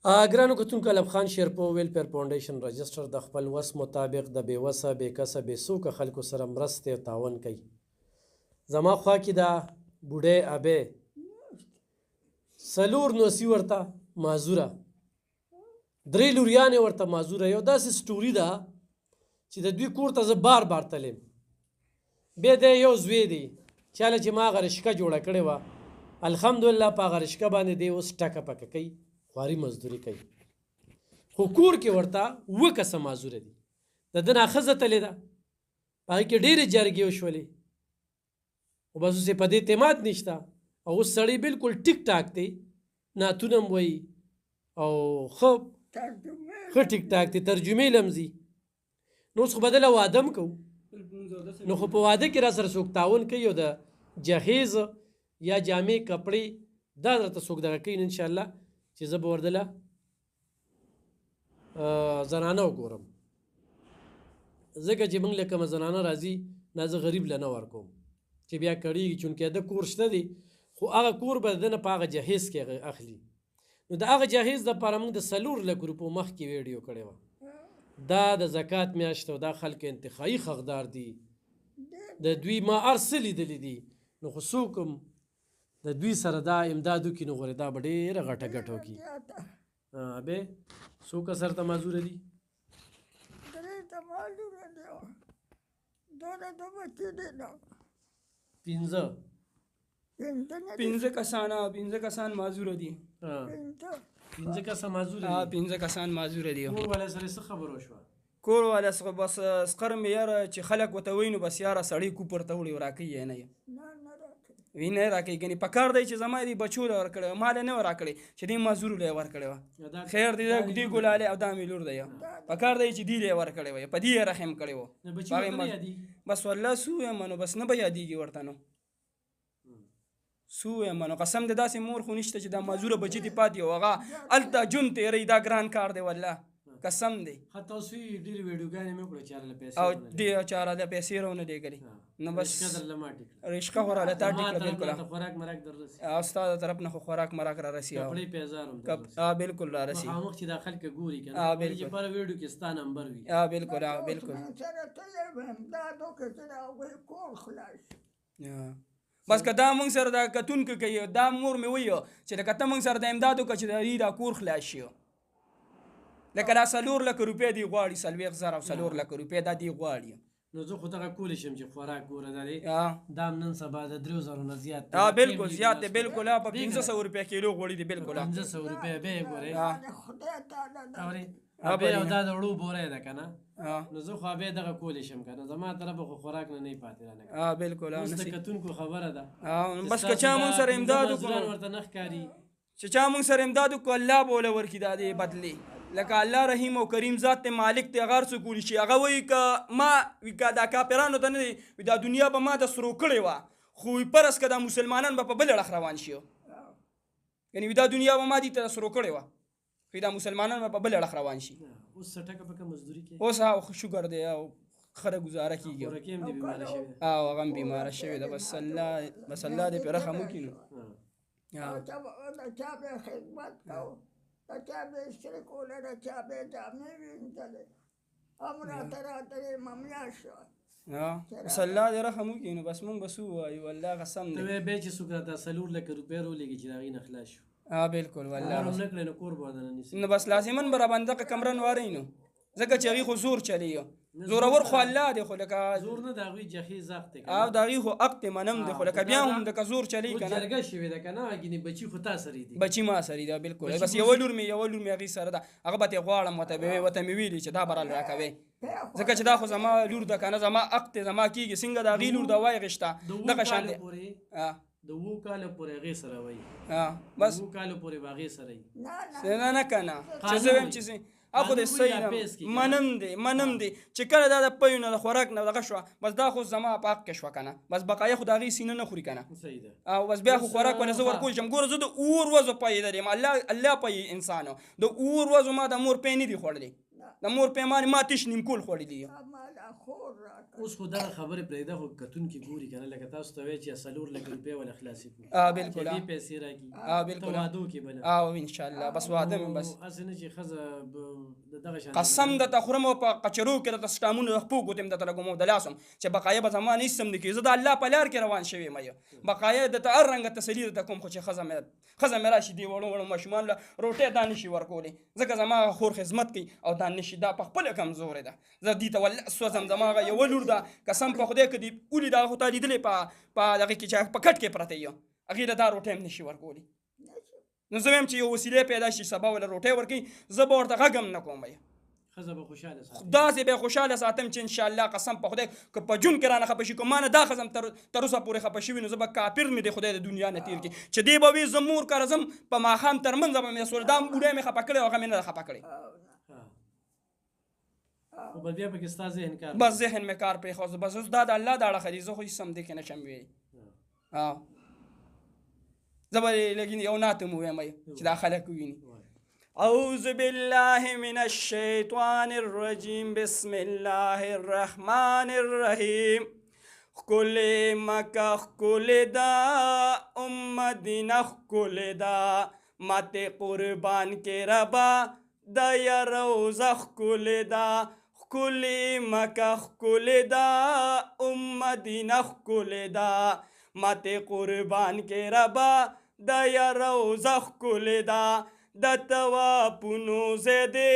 ګرانو کتونکو علم خان شیرپو ویلفیر فاونډیشن رجسټر د خپل وس مطابق د بې وسه بې کسه بې څوکه خلکو سره مرستې او تعاون کوي. زما خوا کې دا بوډۍ ابۍ څلور نوسي ورته معذوره، درې لوریانې ورته معذوره. یو داسې سټوري ده چې د دوی کور ته زه بار بار تلم. بیا دی یو زوی دی چاله چې ما هغه رشکه جوړه کړې وه، الحمدلله په هغه رشکه باندې دی اوس ټکه پکه کوي، خواري مزدوري کوي. خو کور کې ورته اووه کسه معذوره دي. د ده نه ښځه تلې ده، په هغې کې ډېرې جرګې وشولې، خو بس اوس یې په دې اعتماد نشته. او اوس سړی بلکل ټیک ټاک دی، نعتونه هم وایي او ښه ټیک ټاک دی، ترجمې لمزي. نو اوس خو به دله واده هم کوو، نو خو په واده کې را سره څوک تعاون کوي او د جهیز یا جامې کپړې دا درته څوک دغه کوي، نو انشاءالله چې زه به وردله زنانه وګورم، ځکه چې موږ له کومه زنانه راځي نه زه غریب له نه ورکوم چې بیا کړېږي، چونکې د کور شته دی خو هغه کور به د ده نه په هغه جهیز کې اخلي. نو د هغه جهیز دپاره موږ د 4 لک روپو مخکې ویډیو کړې وه. دا د زکات میاشت او دا خلک انتخابي حقدار دي، د دوی ما هر څه لیدلي دي، نو خو څوک هم د دوی سره دا امداد وکړي نو غورې دا به ډېره غټه ګټه وکړي. ابې څو کسر ته معذوره دي؟ پنځه کسان معذوره دي. پنځه کسه معذوره دي. 15 کسان معذوره دي. کور والا سره څه خبره وشوه؟ کور والا څخه بس سقر مې یاره چې خلک ورته وایي نو بس یاره سړی کوپر ته وړي راکوي یې نه وی نه راکوي. ګنې په کار دی چې زما دې بچو له ورکړی وه، ما له نه ورکړی چې دې معذورو له یې ورکړی وه. خیر دی دې ګلالې او دا مې لور دی، په کار دی چې دې له یې ورکړی وه، په دې یې رحم کړی وه. بس والله سو یم نو بس نه به یادېږي ورته، نو سو یم نو قسم دی داسې مور خو نشته چې دا معذوره بچي دې پاتې وو، هغه هلته ژوند تېروي. دا ګران کار دی والله قسم دی. حتی اوس ډېرې ویډیوګانې مې وکړه چې هغه له پیسې او دې چاره د پیسې رونه دیګلې نو بس رشقه خو راله تا ټیکله بالکل خوراک مراک در رسي او ستا د طرف نه خو خوراک مراک را رسي کپړې پیزار هم بالکل را رسي مخامخ چې دا خلک ګوري کنه چې پر ویډیو کې ستا نمبر وي. بالکل بس که دا مونږ سره دا کتونکو کوي دا مور مې ویو چې لکه ته مونږ سره د امداد وکړه چې دا کور خلاص شي، لکه دا 4 لک روپۍ دی غواړي، 40,000 او 4 لک روپۍ دا دی غواړي. نو زه خو دغه کولی شم چې خوراک ګوره دا دی دا هم نن سبا د 3,000 نه زیات دی. بالکل زیات دی، بالکل په 1500 روپۍ کیلو غوړي دی، بالکل 1500 روپۍ به یې ګورې ابې او دا د وړو بوری ده که نه، نو زه خو ابې دغه کولی شم که نه، زما طرفه خو خوراک نه نه پاتې رانه. بالکل اوس د کتونکو خبره ده بس که چا مونږ سره امداد وکړو ورته نه ښکاري چې چا مونږ سره امداد وکړو الله به وله ورکړي دا دی بدلې. لکه الله رحیم او کریم ذات ته مالک ته هغه هر څه کولی شي. هغه وایي که ما دا کافرانو ته نه دی دا دنیا به ما د سرو کړې وه، خو پرس که دا مسلمانان به په بل اړخ روان شي، یعنې دا دنیا به ما دي ته سرو کړې وه، خو دا مسلمانان به په بل اړخ روان شي. اوس ټکه پکه مزدوري کوي، اوس شکر دی او خره ګزاره کېږي او هغه هم بیماره شوې ده. بس الله دې پرې رحم وکړي. نو چا به استری کوله ده، چا به جامې وینځلې، همراته راتلې ممیاشته. بس الله دې رحم وکړي. نو بس مونږ به څه ووایو والله قسم دی. ته وایې بیا چې څوک راته 4 لک روپۍ راولېږي چې د هغې نه خلاص شو. بالکل والله هم نه کړی نو کور به ودانه نیسي. نو بس لازما به راباندې دغه کمره نوارئ نو، ځکه چې هغې خو زور چلی زورور خو الله دی، خو لکه زور نه د هغوی جهیز حق دی او د هغې خو حق دی منم دی، خو لکه بیا هم لکه زور چلی که نه جرګه شوې ده که نه، ګینې بچي خو تا سره دي، بچي ما سره ده بالکل. بس یوه لور مې هغې سره ده، هغه به ترې غواړم ورته مې ویلي چې دا به راله راکوې، ځکه چې دا خو زما لور ده که نه، زما حق دی، زما کېږي څنګه د هغې لور ده وایي غېشته دغه شان دی. د 7 کاله پورې هغې سره وایي، بس 7 کاله پورې به هغې سره وي نه که نه چې زه وایم چې اخو د صحیح منم دی چې کله دا د پیو نه د خوراک نه دغه شوه، بس دا خو زما په حق کې شوه که نه، بس بقایه خو د هغې سینه نه خوري که نه، او بس بیا خو خوراک ونه زه ورکولی شم. ګوره زه د اور ورځو پیدل یم، الله پی انسانو، د اور ورځو ما د مور پی نه دي خوړلی، د مور پی ما تش نیم کول خوړلی. راکړه. اوس خو دغه خبرې پرېږده خو کتونکي ګوري که نه لکه تاسو ته وایي چې 4 لکه روپۍ ولا خلاصې کړو بالکل دې پیسې راکړي بالکل ته واده وکړې بله او انشاءالله بس واده مې بس هسې نه چې ښځه د دغه شان قسم درته خورم او په قچرو کې درته سټامونه د خپو ګوتې م درته لګوم او د لاس هم چې بقایه به زما نه هېڅ هم نه کېږي زه د الله په لار کې روان شوی یم بقایه درته هر رنګه تسلي درته کوم خو چې ښځه مې راشي دې وړو وړو ماشومانو له روټۍ دا نشي ورکولی ځکه زما هغه خور خدمت کوي او دا نشي دا په خپله کمزورې ده زه دې ته والله سوځم زما هغه یوه لور ده قسم په خدای که دې ولید هغه خو تا لیدلی په دغې کې چې په کټ کې پرته یو هغې له دا روټۍ هم نشي ورکولی نو زه وایم چې یو وسیلې پیدا شي سبا ولا روټۍ ورکوي زه به ورته غږ هم نه کوم ښځه به خوشحاله ساتي داسې به خوشحاله ساتم چې انشاءالله قسم په خدای که په جون کې رانه خفه شي که ما نه دا ښځه تر اوسه پورې خفه شوي نو زه به کافر مې د خدای د دنیا نه تېر کړي چې دی به وي زه مور کره ځم په ماښام تر منځه به مې سول دا بوډۍ مې خفه کړې او هغه مې نه ده خفه کړې خو به بیا پکې ستا ذهن کار بس ذهن مې کار پرېښود بس اوس دا د الله د اړخه دي زه خو هېڅ هم دې کې نه شم ویلی زه به لږ یو نعت هم ووایم چې دا خلک وویني أعوذ بالله من الشيطان الرجيم بسم الله الرحمن الرحيم كل مكة كل دا أمدنا كل دا مات قربان کے ربا دا یا روزہ كل دا كل مكة كل دا أمدنا كل دا مات قربان کے ربا دا یا روزہ كل دا د توابونو زیدې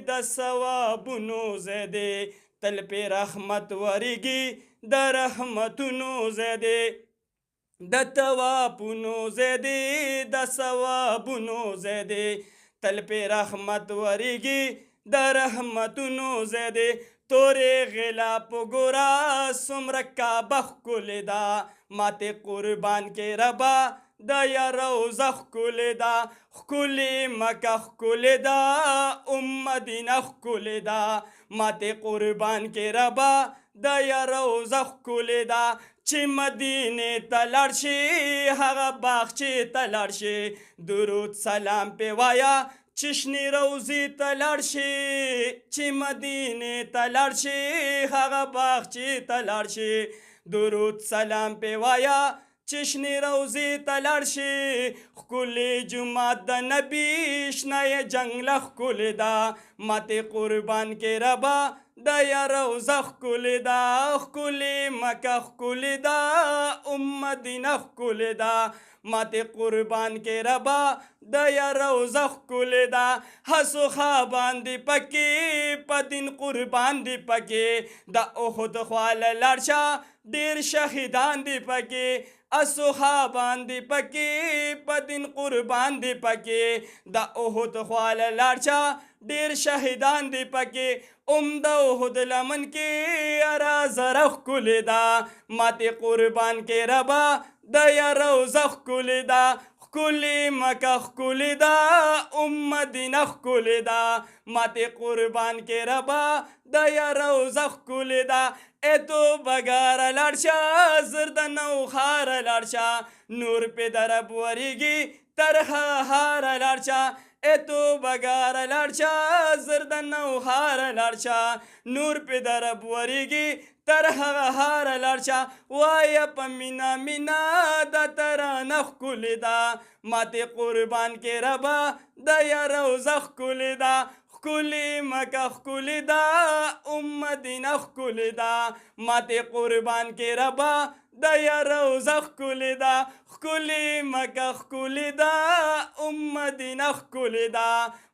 د ثوابونو زیدې تل پې رحمت ورېږي د رحمتونو زیدې د توابونو زیدې د ثوابونو زیدې تل پې رحمت ورېږي د رحمتونو زیدې تورې غلا په ګوره څومره کعبه ښکلې ده ماتې قربان کې ربا دا یا روزه ښکلې ده ښکلې مکه ښکلې ده مدینه ښکلې ده ماتې قربان کې ربا دا یا روزه ښکلې ده چې مدینې ته لاړ شي هغه باغچې ته لاړ شي درود سلام پې وایه چې شنې روضې ته لاړ شي چې مدینې ته لاړ شي هغه باغچې ته لاړ شي درود سلام پې وایه چې شنې روضې ته لاړ شي ښکلې جومات د نبي شنه یې جنګله ښکلې ده ماتې قربان کې ربا دا یا روزه ښکلې ده ښکلې مکه ښکلې ده مدینه ښکلې ده ماتې قربان کې ربا دا یا روزه ښکلې ده هسو خوابان دې پکې په دین قربان دې پکې د احد خواله لاړ شه ډېر شهیدان دې پکې اصحابان دې پکې په دین قربان دې پکې د احد خواله لاړ شه ډېر شهیدان دې پکې د احد لمن کې اره زره ښکلې ده ماتې قربان کې ربا دا یا روزه ښکلې ده ښکلې مکه ښکلې ده مدینه ښکلې ده ماتې قربان کې ربا دا یا روزه ښکلې ده ای تو بګاره لاړ شه زر د نوښاره لاړ شه نور پې درب ورېږي تر هاره لاړ شه ای تو بګاره لاړ شه زر د نوښاره لاړ شه نور پې درب ورېږي تر هغه هاره لاړ شه وایه په مینا مینا دا ترانه ښکلې ده ماتې قربان کې ربا دا یا روزه ښکلې ده ښکلې مکه ښکلې ده مدینه ښکلې ده ماتې قربان کې ربا دا یا روزه ښکلې ده ښکلې مکه ښکلې ده مدینه ښکلې ده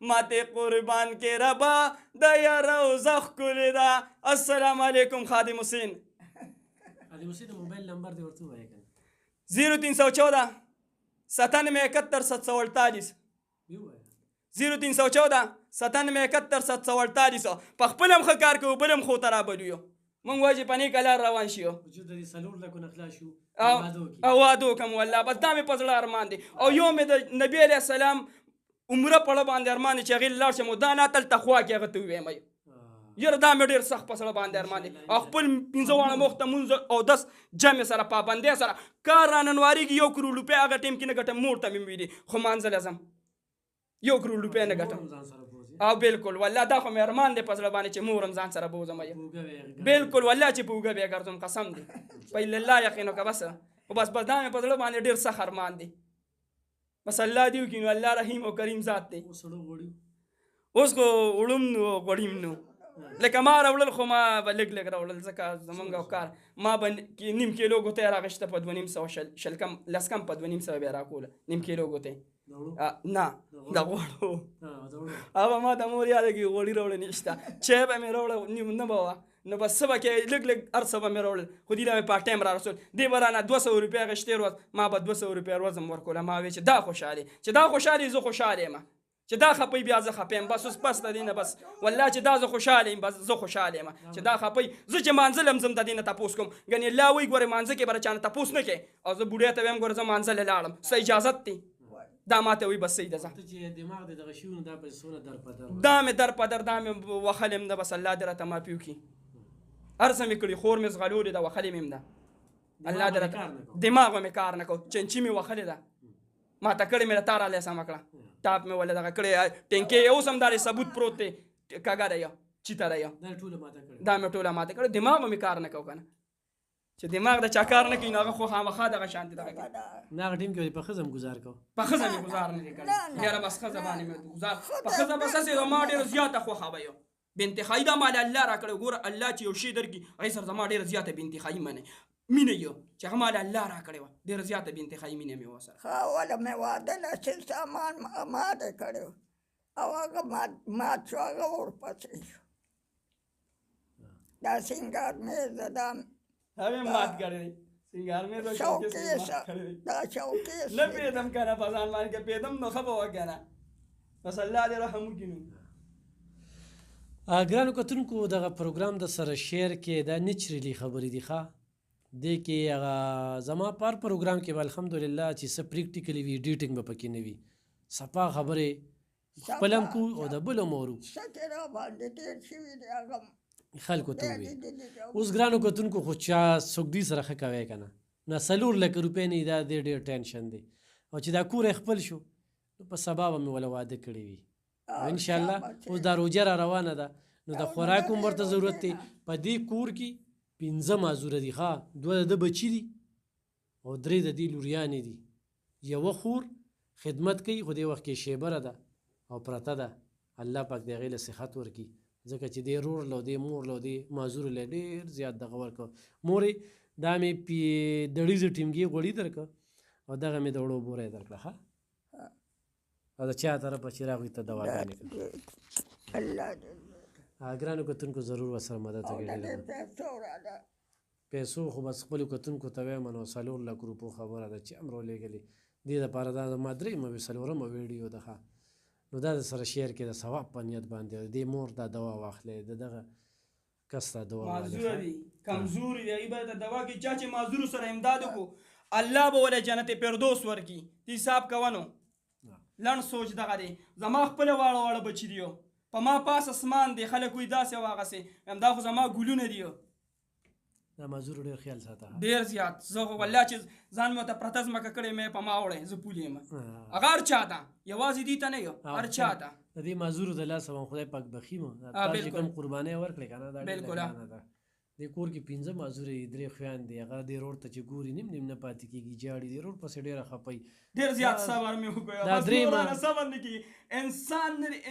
ماتې قربان کې ربا دا یا روزه ښکلې ده السلام علیکم خادم حسین خادم حسین موبایل نمبر دې ورته ووایه که 0314 9771 748 0314 9771 748 په خپل هم ښه کار کوو بل هم خو ته رابلو یو مونږ وایو چې په نیکه لار روان شي چې د دې 4 لکو نه خلاص شو او واده وکړم والله بس دا مې په زړه ارمان دی او یو مې د نبي علیه السلام عمره په اړه باندې ارمان دی چې هغې لاړ شم دا نه تلته خوا کې هغه ته ووایم یاره دا مې ډېر سخت په زړه باندې ارمان دی او خپل 15 واړه مخ ته مونځ او 10 جمع سره پابندۍ سره کار راننوارېږي 1 کروڑ روپۍ هغه ټیم کې نه ګټم مور ته مې ویلي خو مانځلی ځم 1 کروڑ روپۍ نه ګټم او بالکل والله دا خو مې ارمان دی په زړه باندې چې مور هم ځان سره بوځم بالکل والله چې په اوږه بیا ګرځم قسم دی په الله یقین وکړه بس دا مې په زړه باندې ډېر سخت ارمان دی بس الله دې وکړي نو الله رحیم او کریم ذات دی اوس خو وړم نو غوړیم نو لکه ما راوړل خو ما به لږ لږ راوړل ځکه زمونږ کار ما به 1.5 کیلو ګوتې راغېسته په 2.5 شل کم لس کم په 2.5 بیا راکوله 1.5 کیلو ګوتې نه د غوړو هغه ما د مور یاده کې غوړي راوړل نشته چای به مې راوړه نه به وه نو بس څه به کې لږ لږ هر څه به مې راوړل خو دې له مې پارټ ټایم را رسول دې به رانه 200 روپۍ اخېستې ورځ ما به 200 روپۍ ورځ هم ورکوله ما وې چې دا خوشحالې چې دا خوشحالې زه خوشحاله یم چې دا خپې بیا زه خپې یم بس اوس پس د دې نه بس والله چې دا زه خوشحاله یم بس زه خوشحاله یم چې دا خپې زه چې مانځل هم ځم د دې نه تپوس کوم ګنې الله وایي ګورې مانځه کې به چا نه تپوس نه کوې او زه بوډۍ ته وایم ګوره زه مانځلې لاړم څه اجازت دی دا ماته وایي بس صحیح ده ځه دا مې در په در دا مې وخل یم ده بس الله دې راته معافي وکړي هر څه مې کړي خور مې زغلولې ده وخلې مې هم ده الله دې راته دماغ مې کار نه کوو چنچي مې وخلې ده ما ته کړې مې تار علی سمه کړه ټاپ مې ولې دغه کړې ټینکې اوس هم دارې ثبوت پروت دی کاږه دی چیته دی دا مې ټوله ماته کړې دماغ مې کار نه کوو که نه چې دماغ د چا کار نه کوي نو هغه خو خامخا دغه شانتې دغه کوي نه هغه ټیم کې په ښځه هم ګزار کوو په ښځه مې ګزار نه دی کړی یاره بس ښځه باندې مې ګزار په ښځه بس هسې زما ډېره زیاته خوښه به یو بې انتخایي دا مال الله را کړی ګوره الله چې یو شی درکړي هغې سره زما ډېره زیاته بې انتخایي مینه یو چې هغه مال الله را کړی وه ډېره زیاته بې انتخایي مینه مې وه سره خاوله مې واده لسل سامان ماته کړی او هغه مات شو هغه ورپسې شو دا سینګار مېز ده دا هغې مات کړی دی سینګار مېز دا شوکیس نه پوهېدم که نه په ځان باندې که پوهېدم نو ښه به وه که نه بس الله دې رحم وکړي نو ګرانو کتونکو دغه پروګرام د سره شیر کې دا نیچرلی خبرې دي ښه دې کې هغه زما پر پروګرام کې به الحمدلله چې څه پریکټیکلی وي ایډیټینګ به پکې نه وي صفا خبرې خپل هم کو او د بل هم اورو خلکو ته وي اوس ګرانو کتونکو خو چا څوک دې سره ښه کوی که نه 4 لکه روپۍ نه دا دې ډېر ټینشن دی او چې دا کور خپل شو نو په سبا به مې وله واده کړی وي انشاءالله اوس دا روجه را روانه ده نو د خوراک هم ورته ضرورت دی په دې کور کې 5 مازوره دي ښه 2 د بچي دي او 3 د دې لوریانې دي یوه خور خدمت کوي خو دې وخت کې شیبره ده او پرته ده الله پاک د هغې له صحت ورکړي ځکه چې دې رور له دې مور له دې مازورو له ډېر زیات دغه ورکړه مورې دا مې دړیزه ټینګې غوړي درکړه او دغه مې د وړو بوره یې درکړه ښه او د چا طرفه چې راغوي ته دواګانې کړه ګرانو کتونکو ضرور ورسره مدد وکړئ پیسو خو بس خپلو کتونکو ته وایم نو 4 لک روپو خبره ده چې هم راولېږلې دې دپاره دا زما 3مه وي 4مه ویډیو ده ښه نو دا د سره شیر کې د ثواب په نیت باندې دې مور دا دوا واخلې د دغه کس ته دوا معذوره دي کمزوري دي هغې به د دوا کې چا چې معذورو سره امداد وکړو الله به ولې جنت فردوس ورکړي ته حساب کوه نو لنډ سوچ دغه دی زما خپله واړه واړه بچي دي په ما پاس اسمان دی خلک وایي داسې واغسې دا خو زما ګلونه دي دا معذور ډېر خیال ساته ډېر زیات زه خو والله چې ځان مې ورته پرته ځمکه کړې مې په ما وړی زه پولې یم هغه هر چا ته یوازې دې ته نه یو هر چا ته د دې معذورو د لاسه به خدای پاک بخي مو تاسو چې کوم قربانۍ ورکړې که نه دا بالکل دې کور کې 5 معذورې 3 خویندې دي هغه دې روډ ته چې ګوري نیم نه پاتې کېږي جاړي دې روډ پسې ډېره خفئ ډېر زیات صبر مې وکړ بس نورانه صبر نه کېږي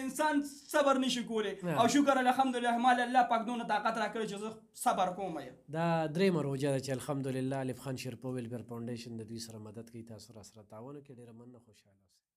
انسان صبر نشي کولی او شکر الحمدلله مال الله پاک دونه طاقت راکړی چې زه صبر کوم دا 3مه روژه ده چې الحمدلله الف خان شیرپو ویلفیر فاونډیشن د دوی سره مدد کوي تاسو را سره تعاون وکړئ ډېره مننه خوشحاله اوسئ